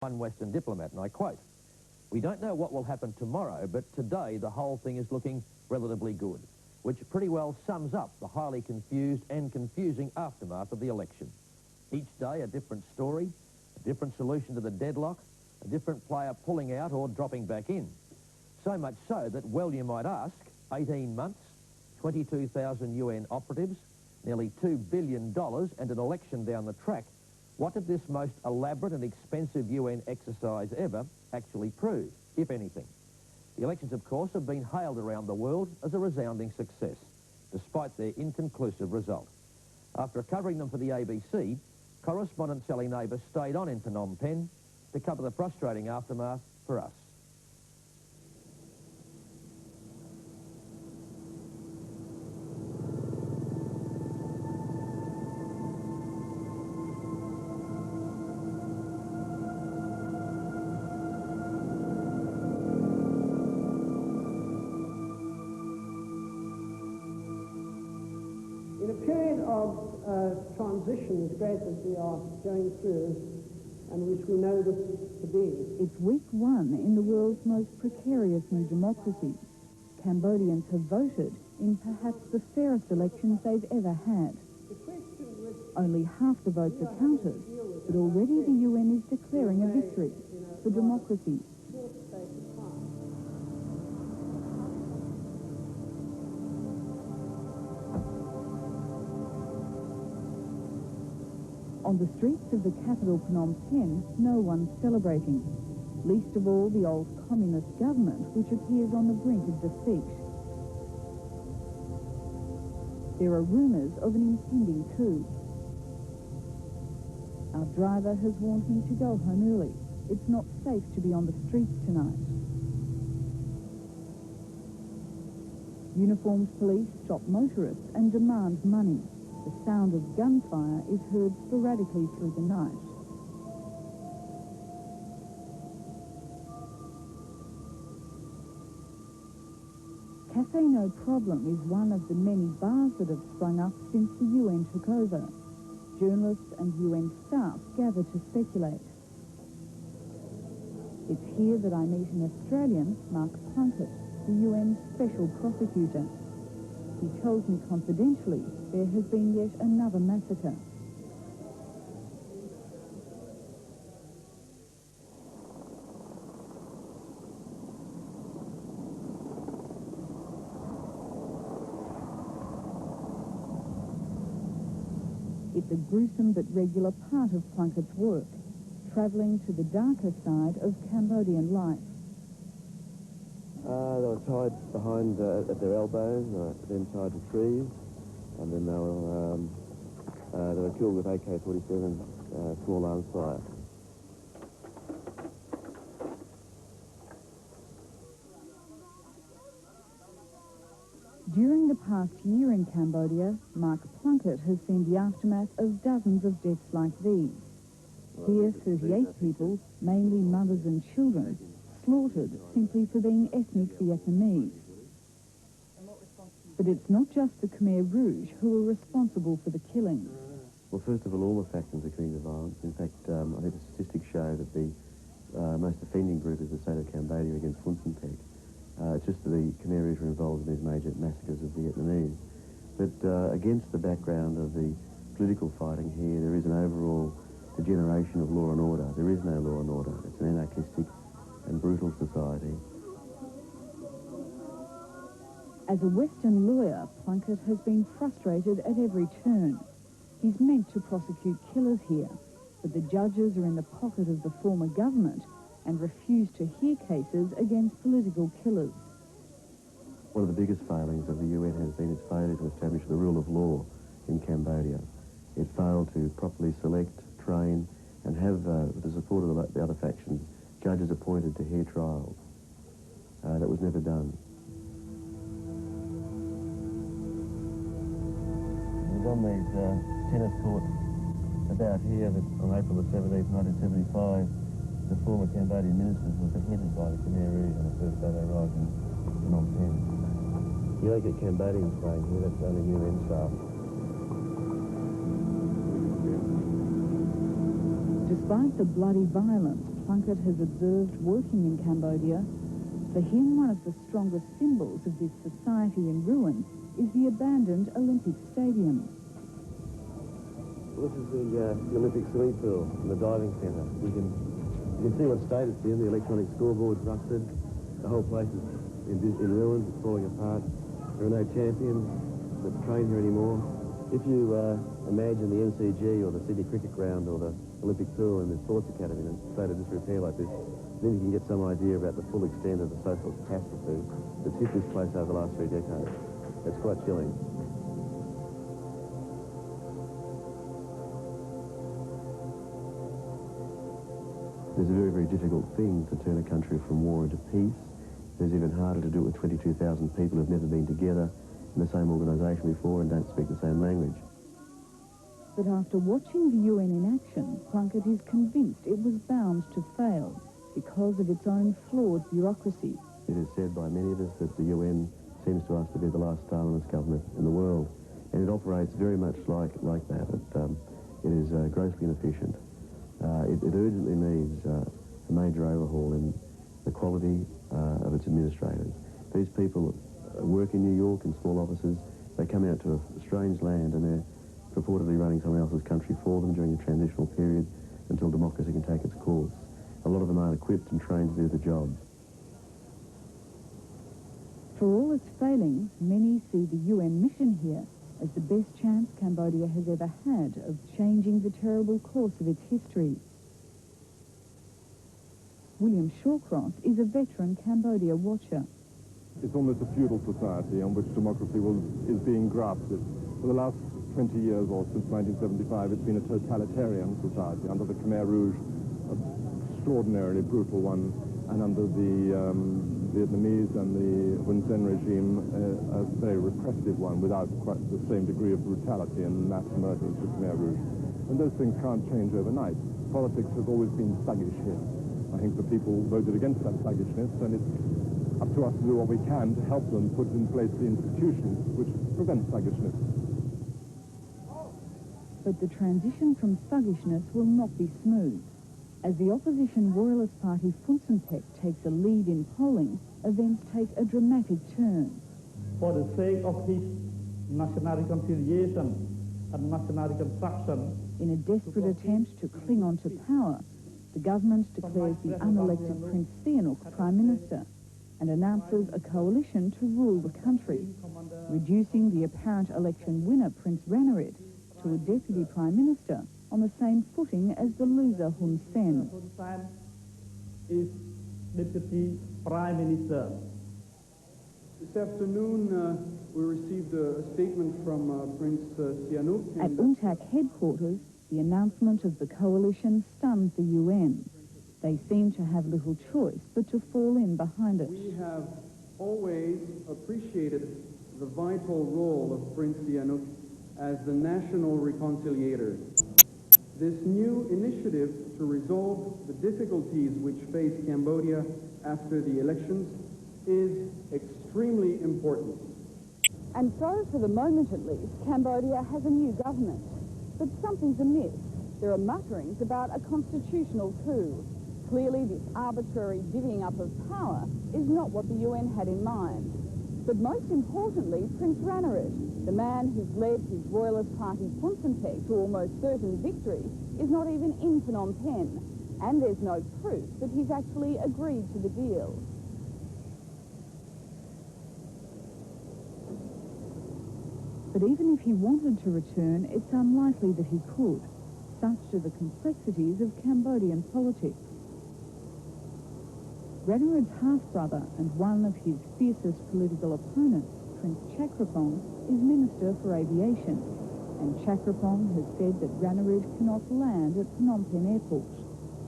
One Western diplomat, and I quote, "We don't know what will happen tomorrow, but today the whole thing is looking relatively good," which pretty well sums up the highly confused and confusing aftermath of the election. Each day a different story, a different solution to the deadlock, a different player pulling out or dropping back in. So much so that, well, you might ask, 18 months, 22,000 UN operatives, nearly $2 billion and an election down the track, what did this most elaborate and expensive UN exercise ever actually prove, if anything? The elections, of course, have been hailed around the world as a resounding success, despite their inconclusive result. After covering them for the ABC, correspondent Sally Neighbour stayed on in Phnom Penh to cover the frustrating aftermath for us. In a period of transition as great as we are going through, and which we know this to be. It's week one in the world's most precarious new democracy. Cambodians have voted in perhaps the fairest elections they've ever had. Only half the votes are counted, but already the UN is declaring a victory for democracy. On the streets of the capital, Phnom Penh, no one's celebrating. Least of all the old communist government, which appears on the brink of defeat. There are rumours of an impending coup. Our driver has warned me to go home early. It's not safe to be on the streets tonight. Uniformed police stop motorists and demand money. The sound of gunfire is heard sporadically through the night. Cafe No Problem is one of the many bars that have sprung up since the UN took over. Journalists and UN staff gather to speculate. It's here that I meet an Australian, Mark Plunkett, the UN's special prosecutor. He tells me confidentially there has been yet another massacre. It's a gruesome but regular part of Plunkett's work, travelling to the darker side of Cambodian life. They were tied behind at their elbows, then tied to trees, and then they were killed with AK-47 small arms fire. During the past year in Cambodia, Mark Plunkett has seen the aftermath of dozens of deaths like these. Here, 38 people, mainly mothers and children, slaughtered simply for being ethnic Vietnamese. But it's not just the Khmer Rouge who are responsible for the killing. Well, first of all the factions are committing the violence. In fact, I think the statistics show that the most offending group is the state of Cambodia against Hun Sen Pech. It's just that the Khmer Rouge were involved in these major massacres of Vietnamese. But against the background of the political fighting here, there is an overall degeneration of law and order. There is no law and order. It's an anarchistic and brutal society. As a Western lawyer, Plunkett has been frustrated at every turn. He's meant to prosecute killers here, but the judges are in the pocket of the former government and refuse to hear cases against political killers. One of the biggest failings of the UN has been its failure to establish the rule of law in Cambodia. It failed to properly select, train, and have, with the support of the other factions, judges appointed to hear trials. That was never done. It was on these tennis courts about here that on April the 17th, 1975, the former Cambodian ministers were beheaded by the Khmer Rouge on the first day they arrived in Phnom Penh. You don't get Cambodians playing here, that's only UN staff. Despite the bloody violence, Plunkett has observed working in Cambodia, for him one of the strongest symbols of this society in ruins is the abandoned Olympic Stadium. This is the Olympic swimming pool and the diving centre. You can see what state it's in. The electronic scoreboard's rusted. The whole place is in ruins. It's falling apart. There are no champions that train here anymore. If you imagine the MCG or the Sydney Cricket Ground or the Olympic pool and the Sports Academy in a state of disrepair like this, then you can get some idea about the full extent of the social catastrophe that's hit this place over the last 3 decades. It's quite chilling. It's a very, very difficult thing to turn a country from war into peace. It's even harder to do it with 22,000 people who've never been together in the same organisation before and don't speak the same language. But after watching the UN in action, Plunkett is convinced it was bound to fail because of its own flawed bureaucracy. It is said by many of us that the UN seems to us to be the last Stalinist government in the world, and it operates very much like that. It is grossly inefficient. It urgently needs a major overhaul in the quality of its administrators. These people work in New York in small offices. They come out to a strange land and they're purportedly running someone else's country for them during a transitional period until democracy can take its course. A lot of them aren't equipped and trained to do the job. For all its failings, many see the UN mission here as the best chance Cambodia has ever had of changing the terrible course of its history. William Shawcross is a veteran Cambodia watcher. It's almost a feudal society on which democracy is being grafted. For the last 20 years or since 1975, it's been a totalitarian society. Under the Khmer Rouge, an extraordinarily brutal one, and under the Vietnamese and the Hun Sen regime, a very repressive one without quite the same degree of brutality and mass murder as the Khmer Rouge. And those things can't change overnight. Politics has always been sluggish here. I think the people voted against that sluggishness, and it's up to us to do what we can to help them put in place the institutions which prevent sluggishness. But the transition from sluggishness will not be smooth. As the opposition royalist party Funsenpec takes a lead in polling, events take a dramatic turn. For the sake of peace, national reconciliation and national reconstruction, in a desperate attempt to cling on to power, the government declares the unelected Prince Sihanouk Prime Minister and announces a coalition to rule the country, reducing the apparent election winner Prince Ranariddh to a deputy Prime Minister on the same footing as the loser Hun Sen. Hun Sen is deputy Prime Minister. This afternoon we received a statement from Prince Sihanouk. At UNTAC headquarters, the announcement of the coalition stunned the UN. They seem to have little choice but to fall in behind it. We have always appreciated the vital role of Prince Sihanouk as the national reconciliator. This new initiative to resolve the difficulties which face Cambodia after the elections is extremely important. And so, for the moment at least, Cambodia has a new government. But something's amiss. There are mutterings about a constitutional coup. Clearly, this arbitrary divvying up of power is not what the UN had in mind. But most importantly, Prince Ranariddh, the man who's led his royalist party Funsenpec to almost certain victory, is not even in Phnom Penh. And there's no proof that he's actually agreed to the deal. But even if he wanted to return, it's unlikely that he could. Such are the complexities of Cambodian politics. Ranariddh's half-brother and one of his fiercest political opponents, Prince Chakrapong, is Minister for Aviation, and Chakrapong has said that Ranariddh cannot land at Phnom Penh Airport.